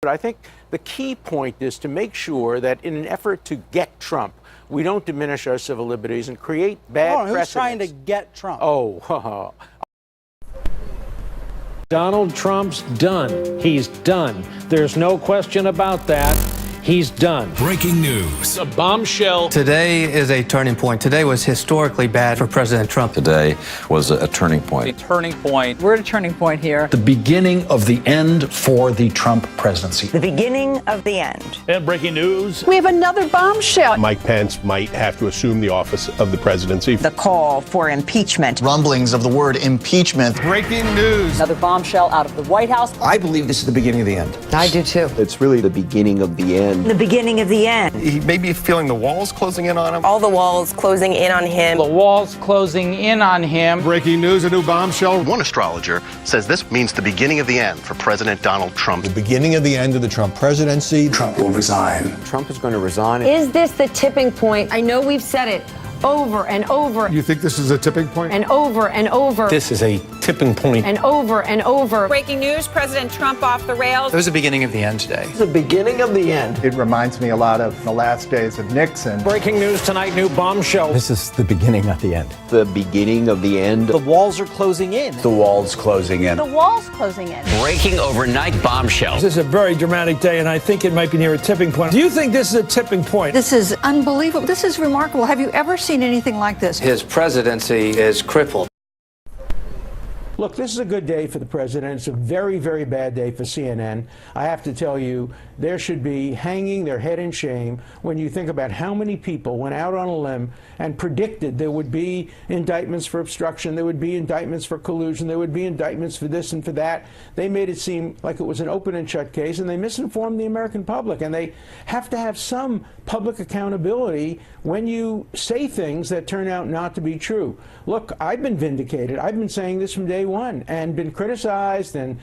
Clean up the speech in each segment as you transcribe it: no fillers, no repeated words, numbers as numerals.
But I think the key point is to make sure that in an effort to get Trump, we don't diminish our civil liberties and create bad precedents. Who's trying to get Trump? Oh, Donald Trump's done. He's done. There's no question about that. He's done. Breaking news. A bombshell. Today is a turning point. Today was historically bad for President Trump. Today was a turning point. A turning point. We're at a turning point here. The beginning of the end for the Trump presidency. The beginning of the end. And breaking news. We have another bombshell. Mike Pence might have to assume the office of the presidency. The call for impeachment. Rumblings of the word impeachment. Breaking news. Another bombshell out of the White House. I believe this is the beginning of the end. I do too. It's really the beginning of the end. The beginning of the end. He may be feeling the walls closing in on him. All the walls closing in on him. The walls closing in on him. Breaking news, a new bombshell. One astrologer says this means the beginning of the end for President Donald Trump. The beginning of the end of the Trump presidency. Trump will resign. Trump is going to resign. Is this the tipping point? I know we've said it over and over. You think this is a tipping point? And over and over. This is a tipping point. And over and over. Breaking news, President Trump off the rails. It was the beginning of the end today. It's the beginning of the end. It reminds me a lot of the last days of Nixon. Breaking news tonight, new bombshell. This is the beginning of the end. The beginning of the end. The walls are closing in. The walls closing in. The wall's closing in. Breaking overnight bombshell. This is a very dramatic day, and I think it might be near a tipping point. Do you think this is a tipping point? This is unbelievable. This is remarkable. Have you ever seen anything like this? His presidency is crippled. Look, this is a good day for the president. It's a very, very bad day for CNN. I have to tell you, there should be hanging their head in shame when you think about how many people went out on a limb and predicted there would be indictments for obstruction, there would be indictments for collusion, there would be indictments for this and for that. They made it seem like it was an open and shut case, and they misinformed the American public. And they have to have some public accountability when you say things that turn out not to be true. Look, I've been vindicated. I've been saying this from day one and been criticized and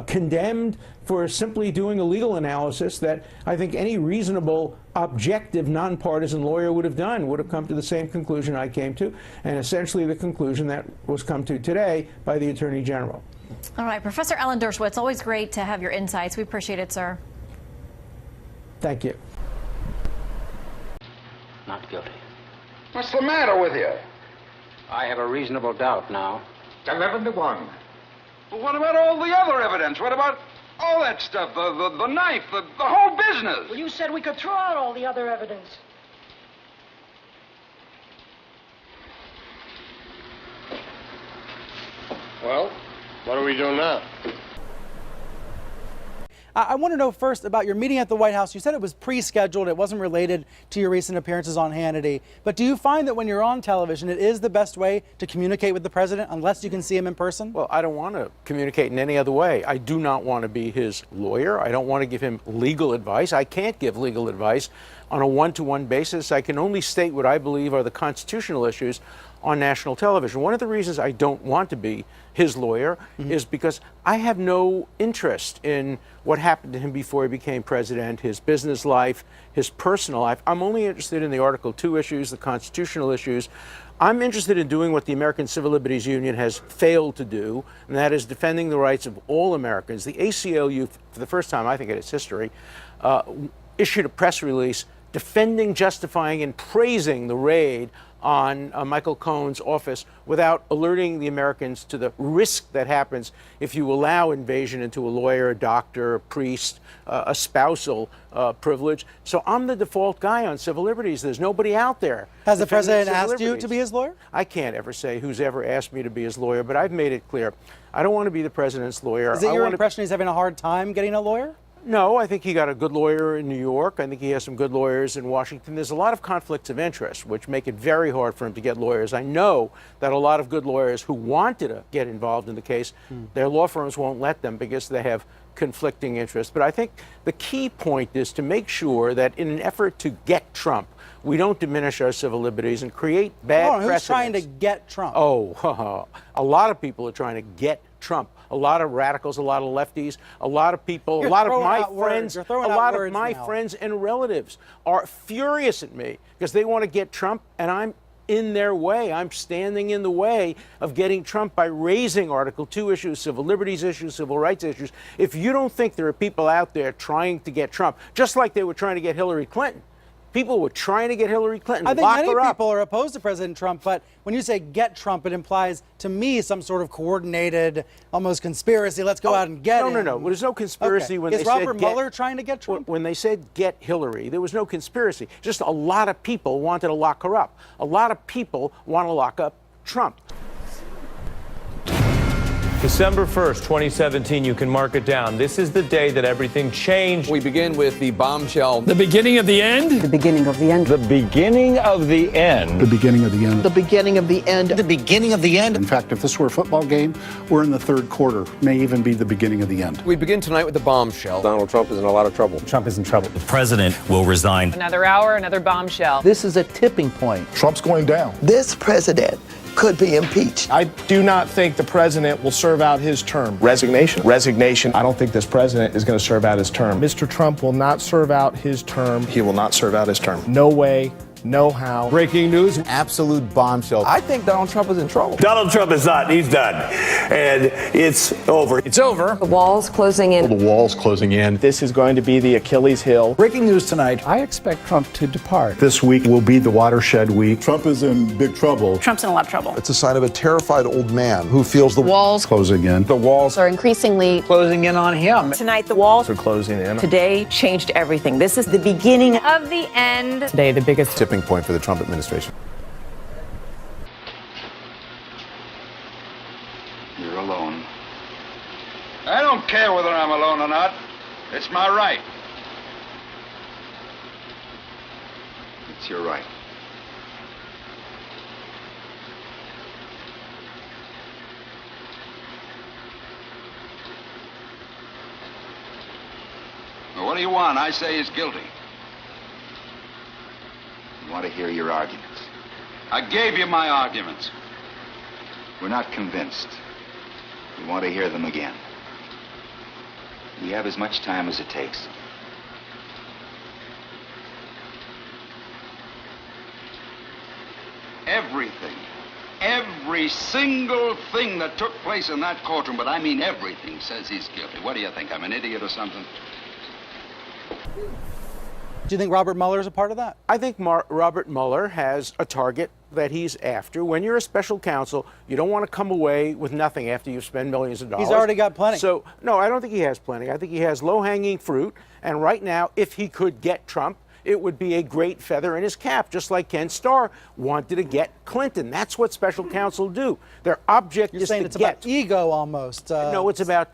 condemned for simply doing a legal analysis that I think any reasonable, objective, nonpartisan lawyer would have done, would have come to the same conclusion I came to, and essentially the conclusion that was come to today by the Attorney General. All right, Professor Alan Dershowitz, always great to have your insights. We appreciate it, sir. Thank you. Not guilty. What's the matter with you? I have a reasonable doubt now. 11 to 1. Well, what about all the other evidence? What about all that stuff? The knife, the whole business? Well, you said we could throw out all the other evidence. Well, what do we do now? I want to know first about your meeting at the White House. You said it was pre-scheduled. It wasn't related to your recent appearances on Hannity. But do you find that when you're on television, it is the best way to communicate with the president unless you can see him in person? Well, I don't want to communicate in any other way. I do not want to be his lawyer. I don't want to give him legal advice. I can't give legal advice on a one-to-one basis. I can only state what I believe are the constitutional issues on national television. One of the reasons I don't want to be his lawyer is because I have no interest in what happened to him before he became president, his business life, his personal life. I'm only interested in the Article 2 issues, the constitutional issues. I'm interested in doing what the American Civil Liberties Union has failed to do, and that is defending the rights of all Americans. The ACLU, for the first time, I think, in its history, issued a press release defending, justifying, and praising the raid on Michael Cohen's office without alerting the Americans to the risk that happens if you allow invasion into a lawyer, a doctor, a priest, a spousal privilege. So I'm the default guy on civil liberties. There's nobody out there. Has the president asked you to be his lawyer? I can't ever say who's ever asked me to be his lawyer, but I've made it clear. I don't want to be the president's lawyer. Is it your impression he's having a hard time getting a lawyer? No, I think he got a good lawyer in New York. I think he has some good lawyers in Washington. There's a lot of conflicts of interest, which make it very hard for him to get lawyers. I know that a lot of good lawyers who wanted to get involved in the case, their law firms won't let them because they have conflicting interests. But I think the key point is to make sure that in an effort to get Trump, we don't diminish our civil liberties and create bad precedents. Who's trying to get Trump? Oh, a lot of people are trying to get Trump. A lot of radicals, a lot of lefties, a lot of people, a lot of my friends and relatives are furious at me because they want to get Trump, and I'm in their way. I'm standing in the way of getting Trump by raising Article 2 issues, civil liberties issues, civil rights issues. If you don't think there are people out there trying to get Trump, just like they were trying to get Hillary Clinton, people were trying to get Hillary Clinton. I think lock many her up. people are opposed to President Trump, but when you say get Trump, it implies to me some sort of coordinated, almost conspiracy. Let's go out and get him. No. Well, there's no conspiracy when Is they said Robert Mueller trying to get Trump? When they said get Hillary, there was no conspiracy. Just a lot of people wanted to lock her up. A lot of people want to lock up Trump. December 1st, 2017, you can mark it down. This is the day that everything changed. We begin with the bombshell. The beginning of the end? The beginning of the end. The beginning of the end. The beginning of the end. The beginning of the end. The beginning of the end. In fact, if this were a football game, we're in the third quarter. May even be the beginning of the end. We begin tonight with the bombshell. Donald Trump is in a lot of trouble. Trump is in trouble. The president will resign. Another hour, another bombshell. This is a tipping point. Trump's going down. This president could be impeached. I do not think the president will serve out his term. Resignation. I don't think this president is going to serve out his term. Mr. Trump will not serve out his term. He will not serve out his term. No way, no how. Breaking news. Absolute bombshell. I think Donald Trump is in trouble. Donald Trump is not. He's done. And it's over. It's over. The wall's closing in. The wall's closing in. This is going to be the Achilles heel. Breaking news tonight. I expect Trump to depart. This week will be the watershed week. Trump is in big trouble. Trump's in a lot of trouble. It's a sign of a terrified old man who feels the Walls closing in. The walls are increasingly Closing in on him. Tonight, the walls are closing in. today changed everything. This is the beginning Of the end. today, the biggest Tipping point for the Trump administration. You're alone. I don't care whether I'm alone or not. It's my right. It's your right. Well, what do you want? I say he's guilty. I want to hear your arguments. I gave you my arguments. We're not convinced. We want to hear them again. We have as much time as it takes. Everything, every single thing that took place in that courtroom, but I mean everything, says he's guilty. What do you think? I'm an idiot or something? Do you think Robert Mueller is a part of that? I think Robert Mueller has a target that he's after. When you're a special counsel, you don't want to come away with nothing after you've spent millions of dollars. He's already got plenty. So, no, I don't think he has plenty. I think he has low-hanging fruit. And right now, if he could get Trump, it would be a great feather in his cap, just like Ken Starr wanted to get Clinton. That's what special counsel do. Their object You're is saying to it's get. about ego almost. No, it's about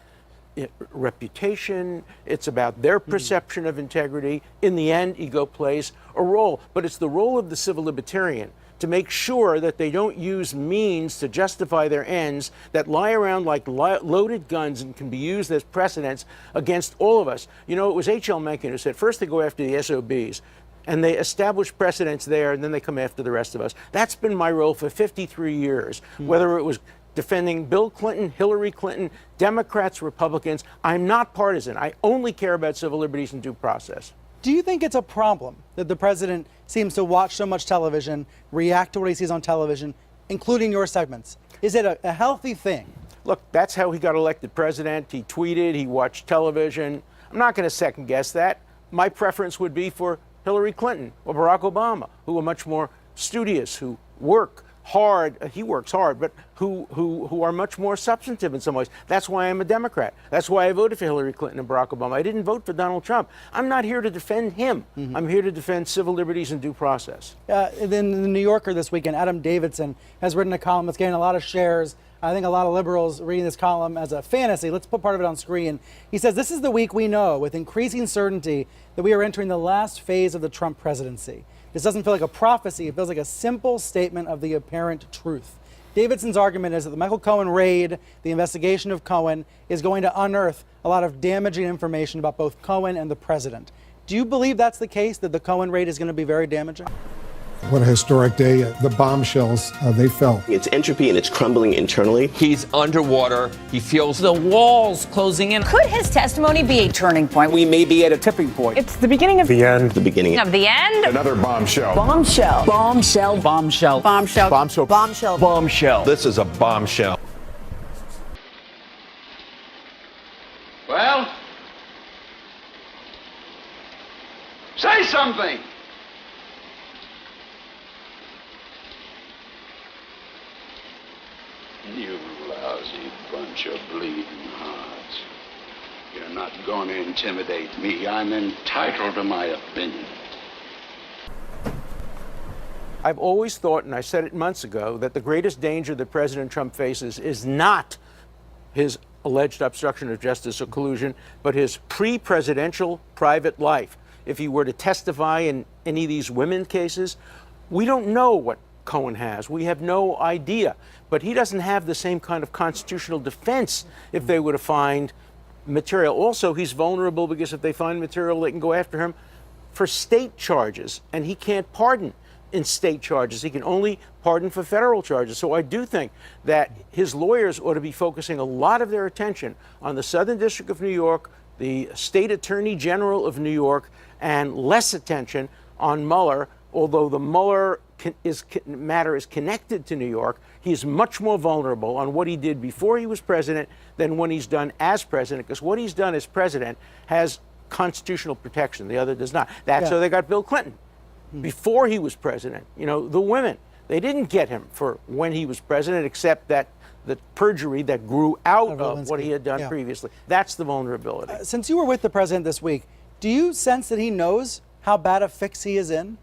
reputation. It's about their perception of integrity. In the end, ego plays a role. But it's the role of the civil libertarian to make sure that they don't use means to justify their ends that lie around like loaded guns and can be used as precedents against all of us. You know, it was H.L. Mencken who said, first they go after the SOBs, and they establish precedents there, and then they come after the rest of us. That's been my role for 53 years, whether it was defending Bill Clinton, Hillary Clinton, Democrats, Republicans. I'm not partisan. I only care about civil liberties and due process. Do you think it's a problem that the president seems to watch so much television, react to what he sees on television, including your segments? Is it a healthy thing? Look, that's how he got elected president. He tweeted, he watched television. I'm not going to second guess that. My preference would be for Hillary Clinton or Barack Obama, who are much more studious, who work hard. He works hard, but who are much more substantive in some ways. That's why I'm a Democrat. That's why I voted for Hillary Clinton and Barack Obama. I didn't vote for Donald Trump. I'm not here to defend him. I'm here to defend civil liberties and due process. Then the New Yorker this weekend, Adam Davidson has written a column that's getting a lot of shares. I think a lot of liberals reading this column as a fantasy. Let's put part of it on screen. He says, this is the week we know with increasing certainty that we are entering the last phase of the Trump presidency. This doesn't feel like a prophecy. It feels like a simple statement of the apparent truth. Davidson's argument is that the Michael Cohen raid, the investigation of Cohen, is going to unearth a lot of damaging information about both Cohen and the president. Do you believe that's the case, that the Cohen raid is going to be very damaging? What a historic day. The bombshells, they fell. It's entropy and it's crumbling internally. He's underwater. He feels The walls closing in. Could his testimony be a turning point? We may be at a tipping point. It's the beginning of The end. The beginning of the end. Another bombshell. Bombshell. Bombshell. bombshell. Bombshell. Bombshell. Bombshell. Bombshell. This is a bombshell. Well? Say something! You lousy bunch of bleeding hearts. You're not going to intimidate me. I'm entitled to my opinion. I've always thought, and I said it months ago, that the greatest danger that President Trump faces is not his alleged obstruction of justice or collusion, but his pre-presidential private life. If he were to testify in any of these women cases, we don't know what Cohen has. We have no idea. But he doesn't have the same kind of constitutional defense if they were to find material. Also, he's vulnerable because if they find material, they can go after him for state charges, and he can't pardon in state charges. He can only pardon for federal charges. So I do think that his lawyers ought to be focusing a lot of their attention on the Southern District of New York, the State Attorney General of New York, and less attention on Mueller. Although the Mueller matter is connected to New York, he is much more vulnerable on what he did before he was president than when he's done as president, because what he's done as president has constitutional protection. The other does not. That's how they got Bill Clinton. Before he was president, you know, the women, they didn't get him for when he was president, except that the perjury that grew out of what he had done previously. That's the vulnerability. Since you were with the president this week, do you sense that he knows how bad a fix he is in?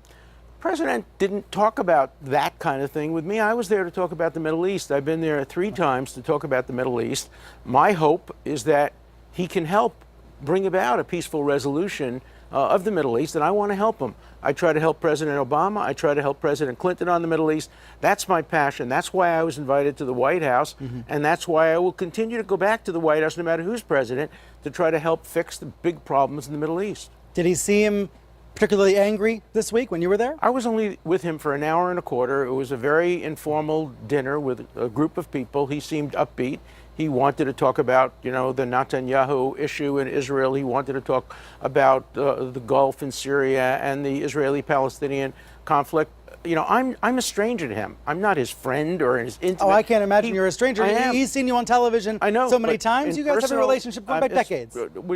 The president didn't talk about that kind of thing with me. I was there to talk about the Middle East. I've been there 3 times to talk about the Middle East. My hope is that he can help bring about a peaceful resolution of the Middle East, and I want to help him. I try to help President Obama. I try to help President Clinton on the Middle East. That's my passion. That's why I was invited to the White House, and that's why I will continue to go back to the White House no matter who's president to try to help fix the big problems in the Middle East. Did he seem particularly angry this week when you were there? I was only with him for an hour and a quarter. It was a very informal dinner with a group of people. He seemed upbeat. He wanted to talk about, you know, the Netanyahu issue in Israel. He wanted to talk about the Gulf and Syria and the Israeli-Palestinian conflict. You know, I'm a stranger to him. I'm not his friend or his intimate. Oh, I can't imagine you're a stranger. I am. He's seen you on television so many times. You guys have a relationship going back decades.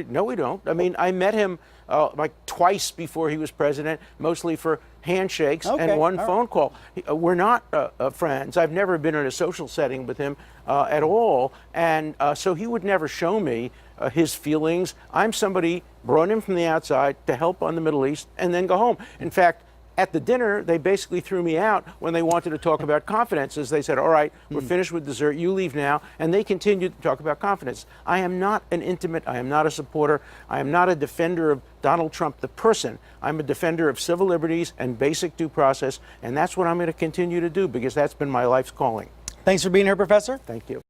No, we don't. I mean, I met him like twice before he was president, mostly for handshakes and one phone call. We're not friends. I've never been in a social setting with him at all. And so he would never show me his feelings. I'm somebody brought him from the outside to help on the Middle East and then go home. In fact, at the dinner, they basically threw me out when they wanted to talk about confidences. They said, all right, we're finished with dessert, you leave now. And they continued to talk about confidence. I am not an intimate, I am not a supporter, I am not a defender of Donald Trump, the person. I'm a defender of civil liberties and basic due process. And that's what I'm going to continue to do because that's been my life's calling. Thanks for being here, Professor. Thank you.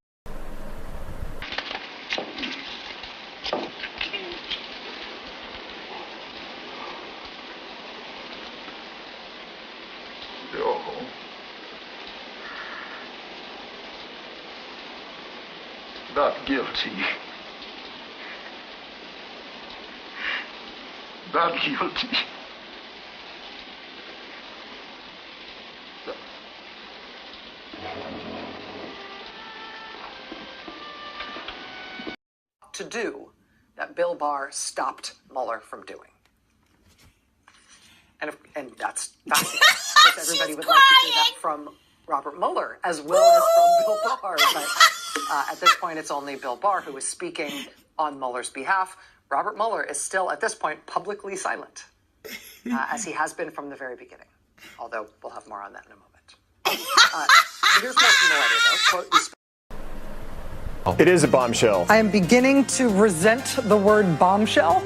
Not guilty. Not guilty. To do that Bill Barr stopped Mueller from doing. And that's fascinating. Because everybody would like to hear that from Robert Mueller as well as from Bill Barr. But at this point, it's only Bill Barr who is speaking on Mueller's behalf. Robert Mueller is still, at this point, publicly silent, as he has been from the very beginning. Although we'll have more on that in a moment. Here's more from the letter, though. Quote, It is a bombshell. I am beginning to resent the word bombshell.